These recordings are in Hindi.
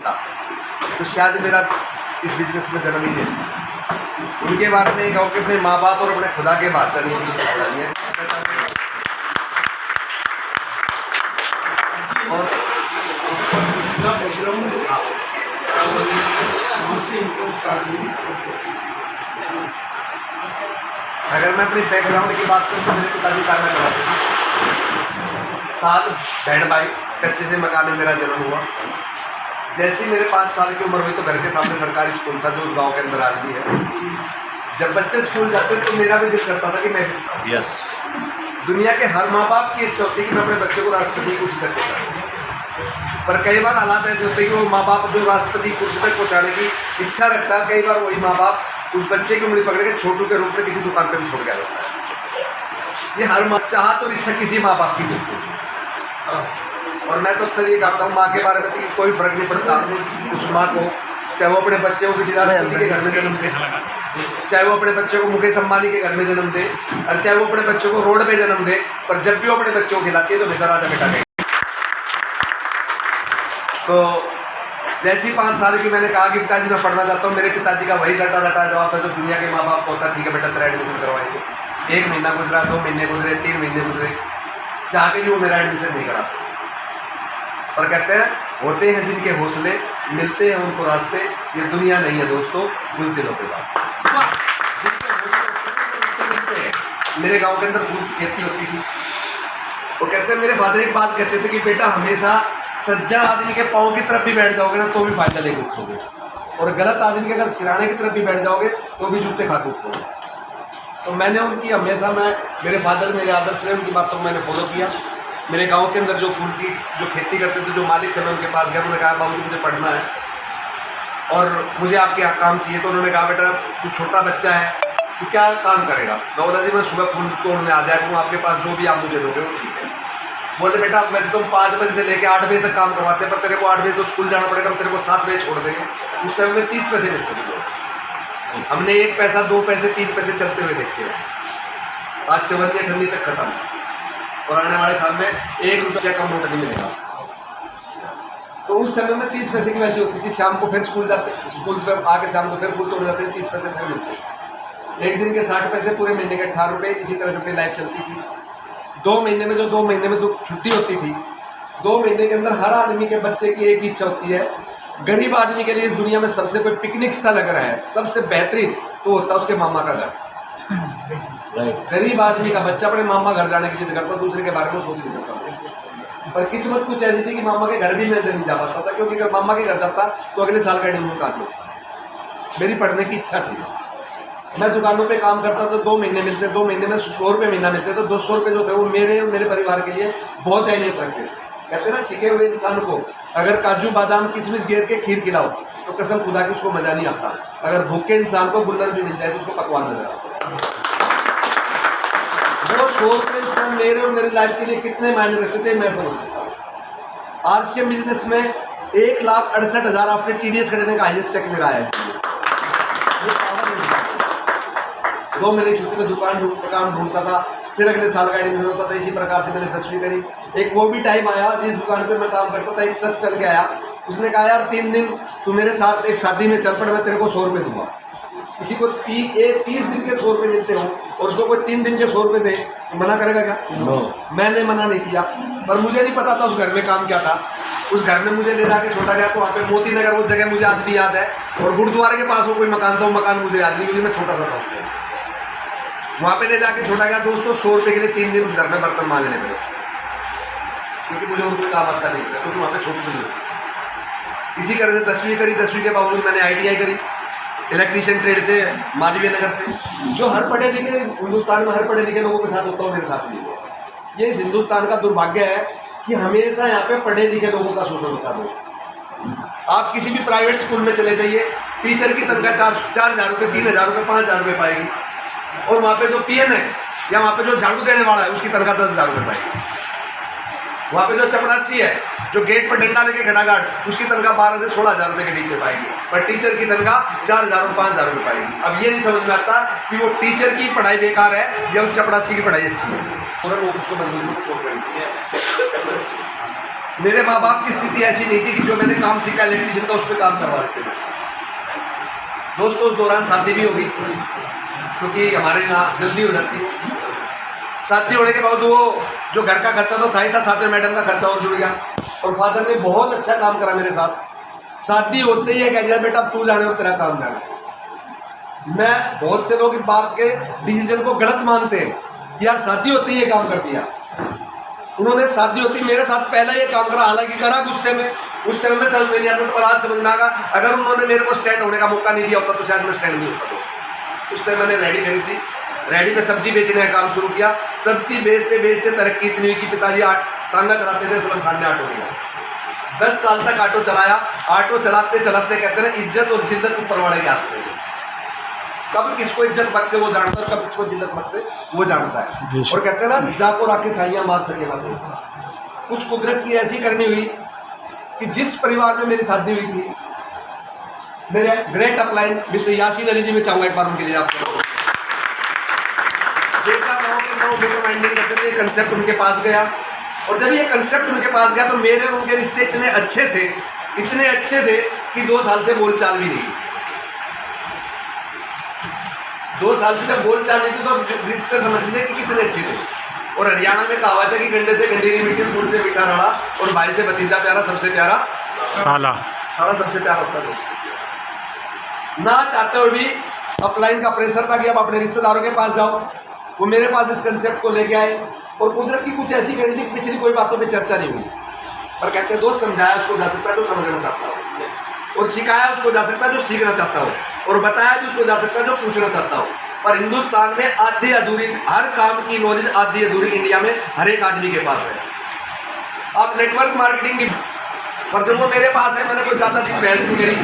तो शायद मेरा इस बिजनेस में जन्म ही नहीं। उनके बारे में कहूँ कि अपने माँ बाप और अपने खुदा के बात करनी है। और अगर मैं अपनी बैकग्राउंड की बात करूँ तो मेरे पिताजी कारखाना चलाते थे। 7 बहन भाई, कच्चे से मकान में मेरा जन्म हुआ। जैसे ही मेरे 5 साल की उम्र हुई तो घर के सामने सरकारी स्कूल था जो उस गाँव के अंदर आज भी है। जब बच्चे स्कूल जाते तो मेरा भी दिल करता था कि मैं यस दुनिया के हर माँ बाप की इच्छा होती है कि मैं अपने बच्चे को राष्ट्रपति कुछ तक पहुँचाऊँ, पर कई बार हालात ऐसे होते हैं कि वो माँ बाप जो राष्ट्रपति कुर्सी तक पहुँचाने की इच्छा रखता है, कई बार वही माँ बाप उस बच्चे की उंगली पकड़ के छोटू के रूप में किसी दुकान पर भी छोड़ गया होता है। ये हर चाहत और इच्छा किसी माँ बाप की होती है। और मैं तो अक्सर ये कहता हूँ, माँ के बारे में कोई फर्क नहीं पड़ता उस माँ को, चाहे वो अपने बच्चे को किसी राष्ट्रपति के घर में जन्म दे, चाहे वो अपने बच्चे को मुकेश अंबानी के घर में जन्म दे, और चाहे वो अपने बच्चों को रोड पे जन्म दे, पर जब भी वो अपने बच्चों को खिलाती है तो हमेशा राजा बेटा गए। तो जैसी 5 साल की मैंने कहा कि पिताजी मैं पढ़ना चाहता हूँ, मेरे पिताजी का वही रटा जवाब था जो दुनिया के माँ बाप को होता, ठीक है बेटा तेरा एडमिशन करवाएंगे। 1 महीना गुजरा, 2 महीने गुजरे, 3 महीने गुजरे, चाह के भी वो मेरा एडमिशन नहीं करा। पर कहते हैं होते हैं जिनके हौसले, मिलते हैं उनको रास्ते, ये दुनिया नहीं है दोस्तों कुछ दिनों के बाद। मेरे गांव के अंदर फूल की खेती होती थी। वो कहते हैं मेरे फादर एक बात कहते थे कि बेटा हमेशा सज्जन आदमी के पाँव की तरफ भी बैठ जाओगे ना तो भी फायदा लेके उठोगे, और गलत आदमी के अगर सिराने की तरफ भी बैठ जाओगे तो भी जूते खा के उठोगे। तो मैंने उनकी हमेशा मेरे फादर मेरे आदर्श से उनकी बातों को मैंने फॉलो किया। मेरे गांव के अंदर जो फूल की जो खेती करते थे, जो मालिक थे, मैं उनके पास गया। उन्होंने कहा बाबूजी मुझे पढ़ना है और मुझे आपके यहाँ काम चाहिए। तो उन्होंने कहा बेटा तू छोटा बच्चा है, तू क्या काम करेगा? मैं बोला जी मैं सुबह फूल तोड़ने आ जाया हूँ, आपके पास जो भी आप मुझे दोगे वो ठीक है। बोले बेटा वैसे तुम 5 बजे से लेकर 8 बजे तक काम करवाते हैं, पर तेरे को 8 बजे तो स्कूल जाना पड़ेगा, हम तेरे को 7 बजे छोड़ देंगे। उस समय में 30 पैसे मिलते थे। हमने 1 पैसा, 2 पैसे, 3 पैसे चलते हुए देखते हैं। आज 54 तक खत्म, और आने वाले साल में 1 रुपया का नोट नहीं मिलेगा। तो उस समय में 30 पैसे की वैल्यू होती थी। शाम को फिर स्कूल जाते, स्कूल से आके शाम को फिर फूल तोड़ जाते, 30 पैसे फिर मिलते। 1 दिन के 60 पैसे, पूरे महीने के 18 रुपये। इसी तरह से अपनी लाइफ चलती थी। 2 महीने में जो छुट्टी होती थी, 2 महीने के अंदर हर आदमी के बच्चे की एक ही इच्छा होती है। गरीब आदमी के लिए इस दुनिया में सबसे कोई पिकनिक स्थल अगर है सबसे बेहतरीन तो होता है उसके मामा का घर। गरीब आदमी का बच्चा अपने मामा घर जाने की जिद करता, दूसरे के बारे में सोच नहीं सकता। पर किस्मत कुछ ऐसी थी कि मामा के घर भी मैं नहीं जा पाता था, क्योंकि अगर मामा के घर जाता तो अगले साल का एडमिशन कहाँ से। मेरी पढ़ने की इच्छा थी। मैं दुकानों पे काम करता था, 2 महीने मिलते, 2 महीने में 100 रुपये महीना मिलते, तो 200 रुपये जो थे वो मेरे और मेरे परिवार के लिए बहुत अहमियत रखते। कहते ना छिके हुए इंसान को अगर काजू बादाम किशमिश घेर के खीर खिलाओ तो कसम खुदा की उसको मजा नहीं आता। अगर भूखे इंसान को गुल्लर भी मिल जाए तो उसको पकवान नजर आता। वो 100 रुपये मेरे और मेरी लाइफ के लिए कितने मायने रखते थे मैं समझ सकता हूँ। RCM बिजनेस में 1,68,000 आफ्टर TDS कटने का हाईएस्ट चेक मेरा है। 2 महीने छुट्टी में दुकान काम ढूंढता था, फिर अगले साल का एडमिशन होता था। इसी प्रकार से मैंने 10वीं करी। एक वो भी टाइम आया जिस दुकान पे मैं काम करता था, एक शख्स चल के आया, उसने कहा यार 3 दिन तू मेरे साथ एक शादी में चल पड़, मैं तेरे को 100 रुपये दूंगा। किसी को 30 दिन के 100 रुपये मिलते हो और उसको कोई 3 दिन के 100 रुपये दे, मना करेगा क्या? मैंने मना नहीं किया, पर मुझे नहीं पता था उस घर में काम क्या था। उस घर में मुझे ले जाके छोड़ा गया, तो वहाँ पे मोती नगर वो जगह मुझे आज भी याद है, और गुरुद्वारे के पास वो कोई मकान था, वो मकान मुझे याद नहीं क्योंकि मैं छोटा सा था। वहाँ पे ले जाके छोड़ा गया दोस्तों। 100 रुपये के लिए 3 दिन उस घर में बर्तन मांगने पड़े, क्योंकि मुझे और कोई काम आता नहीं था, तो वहाँ पे छोटी नहीं। इसी तरह से 10वीं करी। 10वीं के बावजूद मैंने ITI करी इलेक्ट्रीशियन ट्रेड से, मालवीय नगर से। जो हर पढ़े लिखे हिंदुस्तान में हर पढ़े लिखे लोगों के साथ होता हो, मेरे साथ भी हुआ। ये इस हिंदुस्तान का दुर्भाग्य है कि हमेशा यहाँ पे पढ़े लिखे लोगों का शोषण होता है। आप किसी भी प्राइवेट स्कूल में चले जाइए, टीचर की तनख्वाह 4,000 रुपये, 3,000 रुपये, 5,000 रुपये पाएगी, और वहाँ पे जो PN है या वहाँ पे जो झाड़ू देने वाला है उसकी तनख्वाह 10,000 रुपये पाएगी। वहाँ पे जो चपरासी है, जो गेट पर डंडा लेके खड़ा गार्ड, उसकी तनख्वाह 12 से 16,000 रुपये के नीचे पाएगी, पर टीचर की तनख्वाह 4,000 और 5,000 रुपये पाएगी। अब ये नहीं समझ में आता कि वो टीचर की पढ़ाई बेकार है या उस चपरासी की पढ़ाई अच्छी है। पूरा लोग उसको मजबूरी को छोड़ रहे हैं। मेरे माँ बाप की स्थिति ऐसी नहीं थी कि जो मैंने काम सीखा इलेक्ट्रिशियन का उस पर काम करवा देते। दोस्तों उस दौरान शादी भी हो गई, क्योंकि हमारे यहाँ जल्दी हो जाती है। शादी होने के बाद वो जो घर का खर्चा तो था ही था, साथ में मैडम का खर्चा और जुड़ गया। और फादर ने बहुत अच्छा काम करा मेरे साथ। शादी होते ही कह दिया बेटा तू जाने और तेरा काम जाने। मैं बहुत से लोग इस बात के डिसीजन को गलत मानते हैं कि यार शादी होते ही ये काम कर दिया। उन्होंने शादी होती मेरे साथ पहला ये काम करा, हालांकि करा गुस्से में, उस समय में समझ में नहीं आता, तो आज समझ में आगा। अगर उन्होंने मेरे को स्टैंड होने का मौका नहीं दिया होता तो शायद मैं स्टैंड नहीं होता। तो उससे मैंने रेडी करी थी, रेडी में सब्जी बेचने का काम शुरू किया। सब्जी बेचते बेचते तरक्की इतनी हुई कि पिताजी टांगा चलाते थे, सलम खान ने ऑटो लिया। 10 साल तक ऑटो चलाया। ऑटो चलाते चलाते कहते हैं इज्जत और जिल्लत ऊपर वाले के हाथ में। कब किसको इज्जत बख्शे वो जानता है, कब किसको जिल्लत बख्शे वो जानता है। और कहते हैं ना जाको राके साइयां मार सकेगा। तो कुछ कुदरत की ऐसी करनी हुई कि जिस परिवार में मेरी शादी हुई थी, मेरे great upline mister Yasin Ali ji, में चाहूँगा एक बार उनके लिए आपको देखा गाँव के गाँव मोटर माइंडिंग करते थे। कंसेप्ट उनके पास गया, और जब ये कंसेप्ट उनके पास गया तो मेरे उनके रिश्ते इतने अच्छे थे कि 2 साल से बोलचाल भी नहीं। 2 साल से जब बोलचाल नहीं थी तो रिश्ते समझ लीजिए कि कितने अच्छे थे। और हरियाणा में कहावत है कि गंडे से गंडी नहीं मीठी, फूल से मीठा रड़ा, और भाई से भतीजा प्यारा, सबसे प्यारा साला सबसे प्यारा होता है। ना चाहते हुए भी अपलाइन का प्रेशर था कि अब अपने रिश्तेदारों के पास जाओ। वो मेरे पास इस कंसेप्ट को लेके आए, और कुदरत की कुछ ऐसी कंडी पिछली कोई बातों पे चर्चा नहीं हुई, पर कहते हैं दोस्त समझाया उसको जा सकता है जो समझना चाहता हो, और सिखाया उसको जा सकता है जो सीखना चाहता हो, और बताया भी उसको जा सकता है जो पूछना चाहता हो। पर हिंदुस्तान में आधी अधूरी हर काम की नॉलेज आधी अधूरी इंडिया में हर एक आदमी के पास है। आप नेटवर्क मार्केटिंग की, पर जब वो मेरे पास है, मैंने कोई ज़्यादा दिन बहस नहीं करी।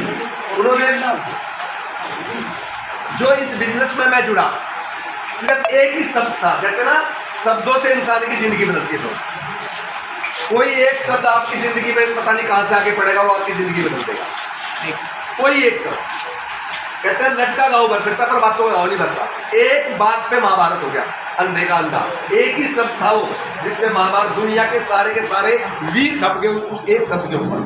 उन्होंने जो इस बिजनेस में मैं जुड़ा, सिर्फ एक ही शब्द था। कहते ना शब्दों से इंसान की जिंदगी बदलती है। तो कोई एक शब्द आपकी जिंदगी में पता नहीं कहां से आगे पड़ेगा, वो आपकी जिंदगी बदल देगा। कोई एक शब्द, कहते हैं लटका गाँव भर सकता पर बातों का गाँव नहीं भरता। एक बात पे महाभारत हो गया, अंधे का अंधा। एक ही शब्द था वो जिसमें महाभारत, दुनिया के सारे वीर खप गए उस एक शब्द के ऊपर।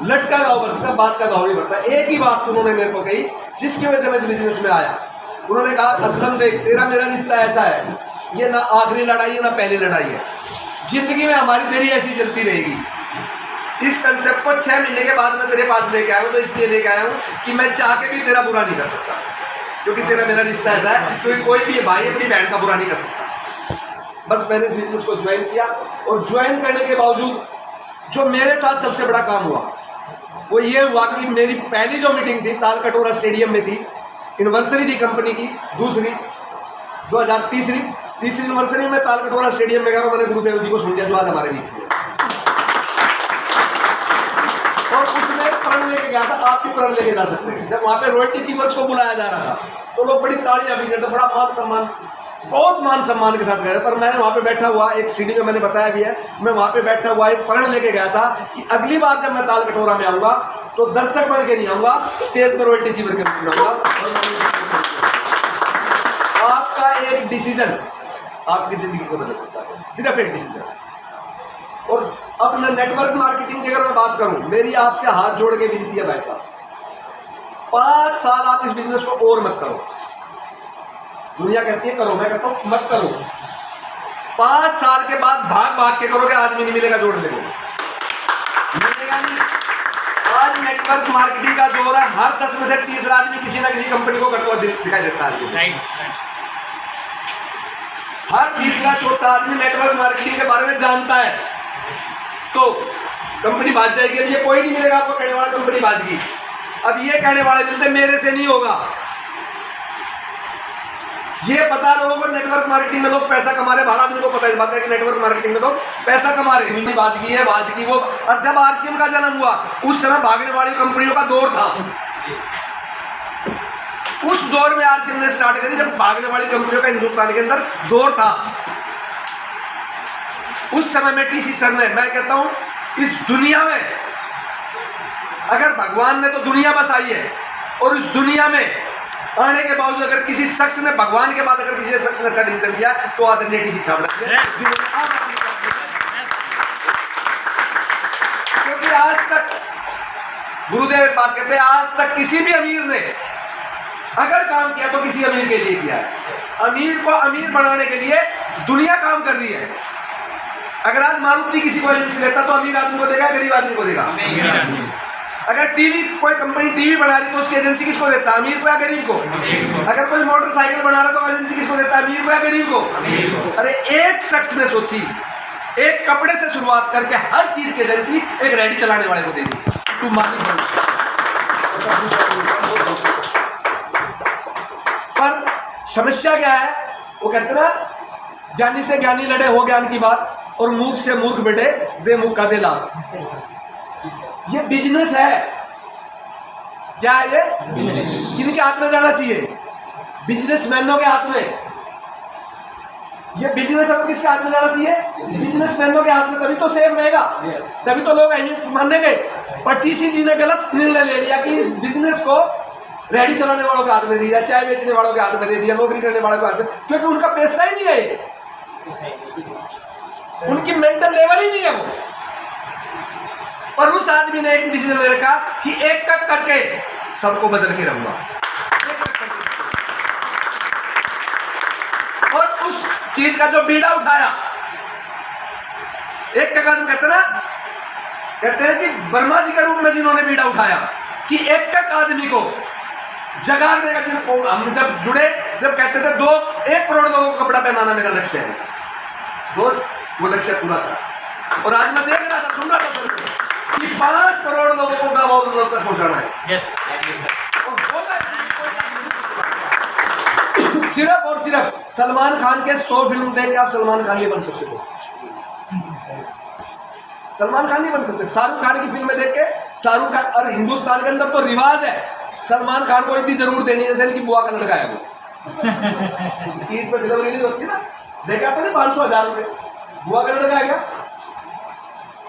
लटका गाँव भर सकता, बात का गाँव नहीं भरता। एक ही बात उन्होंने मेरे को कही जिसकी वजह से मैं इस बिजनेस में आया। उन्होंने कहा असलम देख, तेरा मेरा रिश्ता ऐसा है, ये ना आखिरी लड़ाई है ना पहली लड़ाई है, जिंदगी में हमारी तेरी ऐसी चलती रहेगी। इस कंसेप्ट को 6 महीने के बाद मैं तेरे पास लेके आया हूँ, तो इसलिए लेके आया हूँ कि मैं चाह के भी तेरा बुरा नहीं कर सकता, क्योंकि तेरा मेरा रिश्ता ऐसा है, क्योंकि कोई भी भाई अपनी बहन का बुरा नहीं कर सकता। बस मैंने इस बिजनेस को ज्वाइन किया, और ज्वाइन करने के बावजूद जो मेरे साथ सबसे बड़ा काम हुआ वो ये हुआ कि मेरी पहली जो मीटिंग थी ताल कटोरा स्टेडियम में थी, एनिवर्सरी थी कंपनी की, दूसरी 2023 तीसरी एनिवर्सरी में ताल कटोरा स्टेडियम में गया। मैंने गुरुदेव जी को सुन लिया जो आज हमारे बीच में, और उसमें प्रण लेके गया था। आप भी प्रण लेके जा सकते हैं। जब वहाँ पे रॉयल्टी चीवर्स को बुलाया जा रहा था तो लोग बड़ी तालियां भी करते, बड़ा मान सम्मान, बहुत मान सम्मान के साथ गए। पर मैं वहाँ पे बैठा हुआ, एक सीढ़ी में मैंने बताया भी है, मैं वहाँ पे बैठा हुआ एक प्रण लेके गया था कि अगली बार जब मैं ताल कटोरा में आऊँगा तो दर्शक बन के नहीं आऊँगा, स्टेज पर रॉयल्टी चीवर के रूप में आऊँगा। आपका एक डिसीजन आपकी जिंदगी को बदल सकता है, सिर्फ एक डिसीजन। और अपना नेटवर्क मार्केटिंग की अगर मैं बात करूं, मेरी आपसे हाथ जोड़ के विनती है भाई साहब, 5 साल आप इस बिजनेस को और मत करो। दुनिया कहती है करो, मैं कहता हूं मत करो। 5 साल के बाद भाग भाग के करोगे, आदमी नहीं मिलेगा जोड़ देगा, मिलेगा नहीं। आज नेटवर्क मार्केटिंग का जोर है, हर 10 में से 30 आदमी किसी ना किसी कंपनी को करता हुआ दिखाई देता है। हर तीसरा चौथा आदमी नेटवर्क मार्केटिंग के बारे में जानता है, तो कंपनी भाग जाएगी। अब ये कोई नहीं मिलेगा आपको कहने वाला कंपनी भाग गई। अब ये कहने वाले मिलते मेरे से नहीं होगा। ये पता लोगों को नेटवर्क मार्केटिंग में लोग पैसा कमा रहे, भारत आदमी को पता है बात है कि नेटवर्क मार्केटिंग में लोग पैसा कमा रहे। बाजगी है बाजगी वो। और जब आरसीएम का जन्म हुआ उस समय भागने वाली कंपनियों का दौर था। उस दौर में आरसीएम ने स्टार्ट करी जब भागने वाली कंपनियों का हिंदुस्तान के अंदर दौर था। उस समय में टीसी सर ने, मैं कहता हूं इस दुनिया में अगर भगवान ने तो दुनिया बसाई है, और इस दुनिया में आने के बावजूद अगर किसी शख्स ने भगवान के बाद अगर किसी शख्स ने अच्छा डिसीजन किया तो आदरणीय टीसी छाबड़ा। गुरुदेव एक बात कहते हैं, आज तक किसी भी अमीर ने अगर काम किया तो किसी अमीर के लिए किया है। अमीर को अमीर बनाने के लिए दुनिया काम कर रही है। अगर आज मारुति किसी को एजेंसी देता तो अमीर आदमी को देगा, गरीब आदमी को देगा। अगर टीवी कोई कंपनी टीवी बना रही तो उसकी एजेंसी किसको देता है, अमीर को या गरीब को? अगर कोई मोटरसाइकिल बना रहा तो एजेंसी किसको देता है, अमीर को या गरीब को? अरे एक शख्स ने सोची, एक कपड़े से शुरुआत करके हर चीज की एजेंसी एक रेडी चलाने वाले को दे दी। तू मालिक बन। पर समस्या क्या है? वो कहते ना, ज्ञानी से ज्ञानी लड़े हो ज्ञान की बात, और मूर्ख से मूर्ख बेटे दे मुंह का दे लाभ। ये बिजनेस है। क्या है ये? किनके हाथ में जाना चाहिए? बिजनेसमैनों के हाथ में। ये बिजनेस है तो किसके हाथ में जाना चाहिए? बिजनेसमैनों के हाथ में। तभी तो सेफ रहेगा, तभी तो लोग अहमियत मानेंगे। पर टीसी जी ने गलत निर्णय ले लिया कि बिजनेस को रेडी चलाने वालों के हाथ में दिया, चाय बेचने वालों के हाथ में दे दिया, नौकरी करने वालों के हाथ में, क्योंकि उनका पैसा ही नहीं है, उनकी मेंटल लेवल ही नहीं है वो। पर उस आदमी ने एक डिसीजन ले रखा कि एक कक करके सबको बदल के रहूंगा, और उस चीज का जो बीड़ा उठाया, एक कक आदमी कहते हैं कि वर्मा जी के रूप में जिन्होंने बीड़ा उठाया कि एक कक आदमी को जगाने का, हम जब जुड़े, जब कहते थे 1 करोड़ लोगों को कपड़ा पहनाना मेरा लक्ष्य है दोस्त, वो लक्ष्य पूरा था। और आज मैं देख रहा था, सुन रहा था सर कि 5 करोड़ लोगों को गाँव तक पहुंचाना है। सिर्फ और सिर्फ सलमान खान के 100 फिल्म देख के आप सलमान खान नहीं बन सकते हो। सलमान खान नहीं बन सकते। शाहरुख खान की फिल्में देख के शाहरुख खान, और हिंदुस्तान के अंदर तो रिवाज है सलमान खान को इतनी जरूर देनी है, जैसे इनकी बुआ का लड़का है वो। इसकी ईद पे फिल्म रिलीज होती है ना, देखा आपने 500,000 रुपए, बुआ का लड़का है क्या?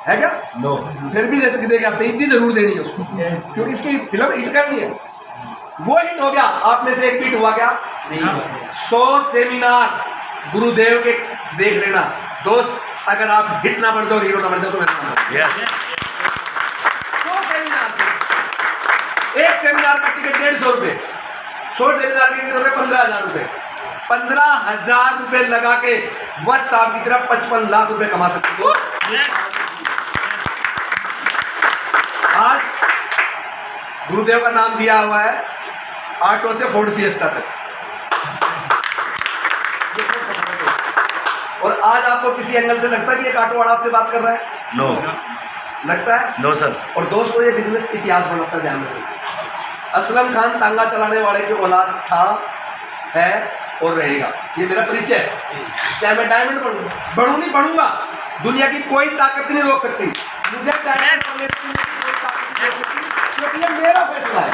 है क्या? नो। फिर भी देखे आपने, इतनी जरूर देनी है उसको, क्योंकि इसकी फिल्म हिट करनी है। वो हिट हो गया, आप में से एक हिट हुआ क्या? 100 सेमिनार गुरुदेव के देख लेना दोस्त। अगर आप हिट ना बढ़ जाओ, हीरो ना बढ़ जाओ, तो मैं 100 सेमिनार, एक सेमिनार का टिकट 150 रुपए, 100 सेमिनार की टिकट हो गए 15,000 रुपए। 15,000 रुपए लगा के वत्स आप की तरफ 55 लाख रुपए कमा सकते हो। आज गुरुदेव का नाम दिया हुआ है ऑटो से फोर्ड फिएस्टा तक। और आज आपको किसी एंगल से लगता है कि एक ऑटो वाला आपसे बात कर रहा है? नो। लगता है? No sir. और दोस्तों, ये बिजनेस इतिहास बनाता है, ध्यान रखिए। असलम खान तांगा चलाने वाले की औलाद था, है और रहेगा। ये मेरा परिचय है। चाहे मैं डायमंड बनूं नहीं बनूंगा, दुनिया की कोई ताकत नहीं रोक सकती मुझे डायमंड बनने से, कोई ताकत नहीं रोक सकती, क्योंकि ये मेरा फैसला है।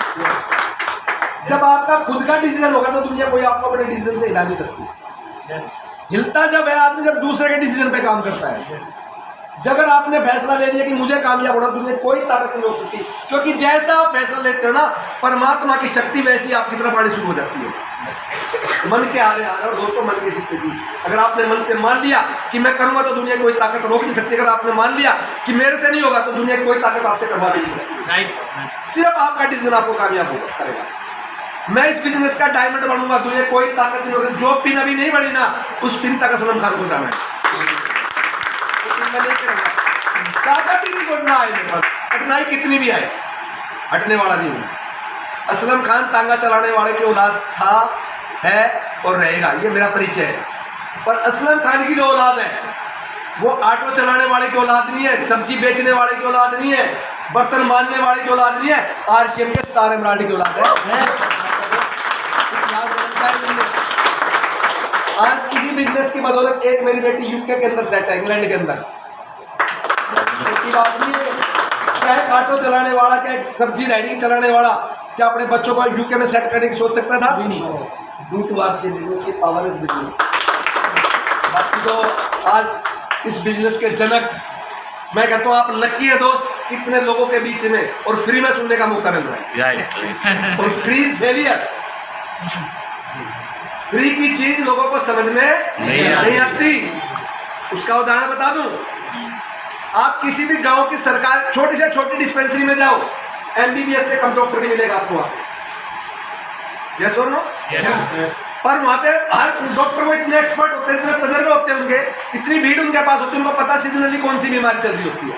जब आपका खुद का डिसीजन होगा तो दुनिया कोई आपको अपने डिसीजन से हिला नहीं सकती। हिलता जब है आदमी जब दूसरे के डिसीजन पे काम करता है। अगर आपने फैसला ले लिया कि मुझे कामयाब होना, दुनिया कोई ताकत नहीं रोक सकती, क्योंकि जैसा आप फैसला लेते हो ना, परमात्मा की शक्ति वैसी आपकी तरफ आनी शुरू हो जाती है। मन के हारे हार, और दोस्तों मन के जीतते जी। अगर आपने मन से मान लिया कि मैं करूंगा तो दुनिया कोई ताकत रोक नहीं सकती, अगर आपने मान लिया कि मेरे से नहीं होगा तो दुनिया कोई ताकत आपसे करवा नहीं सकती। सिर्फ आपका डिसीजन आपको कामयाब होगा करेगा। मैं इस बिजनेस का डायमंड बनूंगा, दुनिया कोई ताकत नहीं होगी। जो पिन अभी नहीं बनी ना, उस पिन तक असलम खान को जाना है। ताकत ही नहीं बढ़ना है मेरे पास, कठिनाई कितनी भी आए हटने वाला नहीं हूँ। असलम खान तांगा चलाने वाले की औलाद था, है और रहेगा, ये मेरा परिचय है। पर असलम खान की जो औलाद है वो ऑटो चलाने वाले की औलाद नहीं है, सब्जी बेचने वाले की औलाद नहीं है, बर्तन मारने वाले की औलाद नहीं है, आरसीएम के स्टार एमराल्डी की औलाद है। आज किसी बिजनेस की बदौलत एक मेरी बेटी यूके के अंदर सेट है, इंग्लैंड के अंदर। छोटी बात नहीं है, क्या एक ऑटो चलाने वाला, क्या एक सब्जी रेडी चलाने वाला, क्या अपने बच्चों को यूके में सेट करने की सोच सकता था? डू टू आर से बिजनेस की पावर इज बिजनेस। बाकी तो आज इस बिजनेस के जनक मैं कहता हूँ आप लकी है दोस्त, कितने लोगों के बीच में और फ्री में सुनने का मौका मिल रहा है। और फ्री इज फेलियर। फ्री की चीज लोगों को समझ में नहीं आती। उसका उदाहरण बता दूं, आप किसी भी गांव की सरकार छोटी से छोटी डिस्पेंसरी में जाओ, MBBS से कम डॉक्टर नहीं मिलेगा आपको वहाँ पे। यस और नो? पर वहाँ पे हर डॉक्टर वो इतने एक्सपर्ट होते हैं, इतने तजर्बे होते हैं उनके, इतनी भीड़ उनके पास होती है, उनको पता सीजनली कौन सी बीमारी चल रही होती है।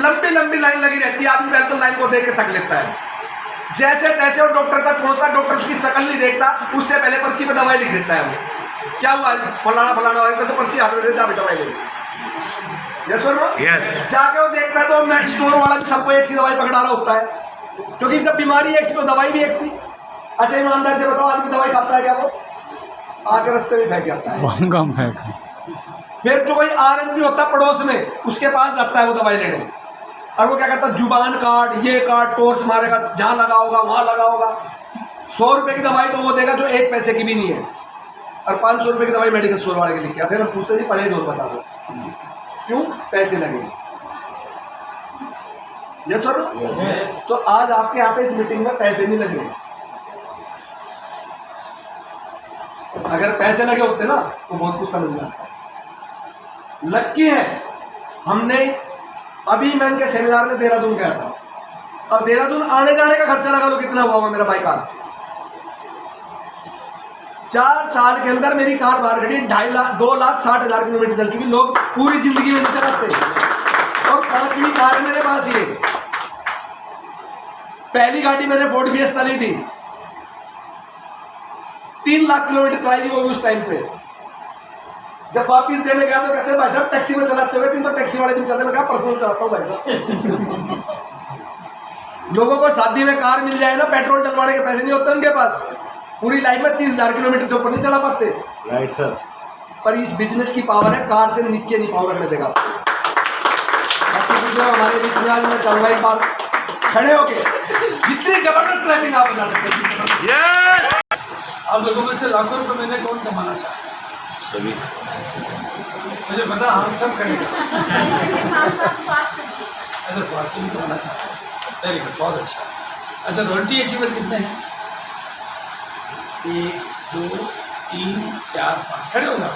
लंबी लंबी लाइन लगी रहती है, आदमी पहले तो लाइन को देख के थक लेता है। जैसे तैसे वो डॉक्टर तक पहुंचता, डॉक्टर उसकी शक्ल नहीं देखता, उससे पहले पर्ची पे दवाई लिख देता है। वो क्या हुआ, फलाना फलाना हुआ, तो पर्ची हाथ में देता है, दवाई ले। यस और नो? जाके वो देखता है तो मेडिकल स्टोर वाला भी सबको एक सी दवाई पकड़ा रहा होता है, क्योंकि जब बीमारी एक सी तो दवाई भी एक सी। अच्छा ईमानदार से बताओ, आदमी दवाई खाता है क्या? वो आके रास्ते में फेंक जाता है। फिर जो कोई RNP होता है पड़ोस में, उसके पास जाता है वो दवाई लेने, और वो क्या कहता है, जुबान काट, ये काट, टॉर्च मारेगा, जहाँ लगा होगा वहाँ लगा होगा। 100 रुपये की दवाई तो वो देगा जो 1 पैसे की भी नहीं है, और 500 रुपये की दवाई मेडिकल स्टोर वाले के लिखी। फिर हम पूछते जी परहेज और बता दो, क्यों? पैसे लगे। Yes sir? तो आज आपके यहाँ पे इस मीटिंग में पैसे नहीं लग रहे। अगर पैसे लगे होते ना तो बहुत कुछ समझ में आता। लक्की है, हमने अभी मैं इनके सेमिनार में देहरादून गया था, अब देहरादून आने जाने का खर्चा लगा लो कितना हुआ मेरा बाइक कार। 4 साल के अंदर मेरी कार बाहर खड़ी 2,60,000 किलोमीटर चल चुकी। लोग पूरी जिंदगी में नहीं चलाते, और 5वीं कार मेरे पास ही है। पहली गाड़ी मैंने फोर्ड फिएस्टा ली थी, 3 लाख किलोमीटर चलाई थी वो भी उस टाइम पे। जब वापिस देने गया तो कहते हैं भाई साहब टैक्सी में चलाते हुए, दिन तो टैक्सी वाले दिन चलते, मैं क्या पर्सनल चलाता हूँ भाई साहब। लोगों को शादी में कार मिल जाए ना, पेट्रोल डलवाने के पैसे नहीं होते उनके पास, पूरी लाइफ में 30,000 किलोमीटर से ऊपर नहीं चला पाते। Right sir. पर इस बिजनेस की पावर है, कार से नीचे नहीं पावर रखने देगा। हमारे बीच में आज मैं चाहूंगा एक बार खड़े होके जितनी जबरदस्त क्लैपिंग आप बजा सकते हैं। आप लोगों में से लाखों रुपए मैंने कौन कमाना चाहता है? सभी मुझे पता, हाँ सब करेगा। स्वास्थ्य ऐसा स्वास्थ्य भी कमाना चाहता है। वेरी गुड, बहुत अच्छा। अच्छा, रॉयल्टी अचीवर कितने हैं? 1 2 3 4 5 खड़े हो जाओ।